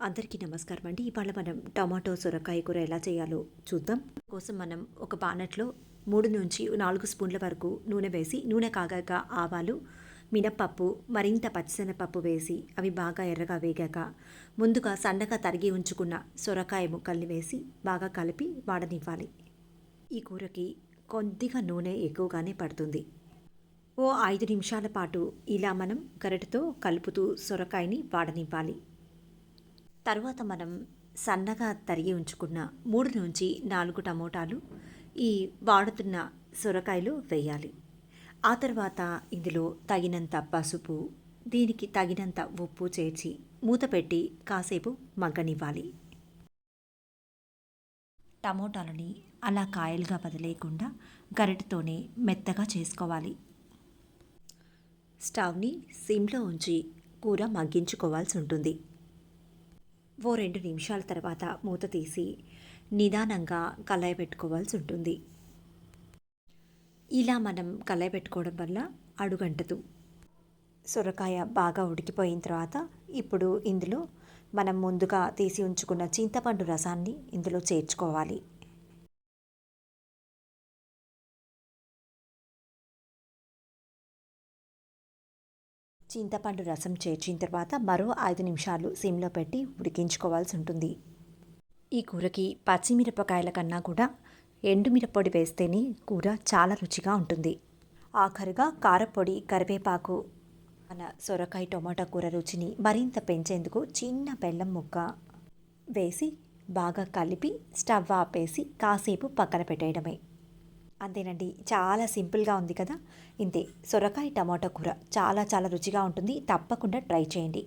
అందరికీ నమస్కారం అండి. ఇవాళ మనం టమాటో సొరకాయ కూర ఎలా చేయాలో చూద్దాం. కోసం మనం ఒక బాణట్లో 3-4 స్పూన్ల వరకు నూనె వేసి, నూనె కాగాక ఆవాలు, మినప్పప్పు, మరింత పచ్చిశనగపప్పు వేసి అవి బాగా ఎర్రగా వేగాక ముందుగా సన్నగా తరిగి ఉంచుకున్న సొరకాయ ముక్కల్ని వేసి బాగా కలిపి వాడనివ్వాలి. ఈ కూరకి కొద్దిగా నూనె ఎక్కువగానే పడుతుంది. ఓ 5 నిమిషాల పాటు ఇలా మనం గరిటెతో కలుపుతూ సొరకాయని వాడనివ్వాలి. తరువాత మనం సన్నగా తరిగి ఉంచుకున్న 3-4 టమోటాలు ఈ వాడుతున్న సొరకాయలు వేయాలి. ఆ తర్వాత ఇందులో తగినంత పసుపు, దీనికి తగినంత ఉప్పు చేర్చి మూత పెట్టి కాసేపు మగ్గనివ్వాలి. టమోటాలని అలా కాయలుగా వదిలేయకుండా గరిటెతోనే మెత్తగా చేసుకోవాలి. స్టవ్ని సిమ్లో ఉంచి కూర మగ్గించుకోవాల్సి ఉంటుంది. ఓ 2 నిమిషాల తర్వాత మూత తీసి నిదానంగా కళాయి పెట్టుకోవాల్సి ఉంటుంది. ఇలా మనం కళాయి పెట్టుకోవడం వల్ల అడుగంటదు. సొరకాయ బాగా ఉడికిపోయిన తర్వాత ఇప్పుడు ఇందులో మనం ముందుగా తీసి ఉంచుకున్న చింతపండు రసాన్ని ఇందులో చేర్చుకోవాలి. చింతపండు రసం చేర్చిన తర్వాత మరో 5 నిమిషాలు సిమ్లో పెట్టి ఉడికించుకోవాల్సి ఉంటుంది. ఈ కూరకి పచ్చిమిరపకాయల కన్నా కూడా ఎండుమిరప్పొడి వేస్తేనే కూర చాలా రుచిగా ఉంటుంది. ఆఖరుగా కారపొడి, కరివేపాకు మన సొరకాయ టొమాటో కూర రుచిని మరింత పెంచేందుకు చిన్న బెల్లం ముక్క వేసి బాగా కలిపి స్టవ్ ఆపేసి కాసేపు పక్కన పెట్టేయడమే. అంతేనండి, చాలా సింపుల్గా ఉంది కదా. ఇంతే, సొరకాయ టమాటో కూర చాలా చాలా రుచిగా ఉంటుంది. తప్పకుండా ట్రై చేయండి.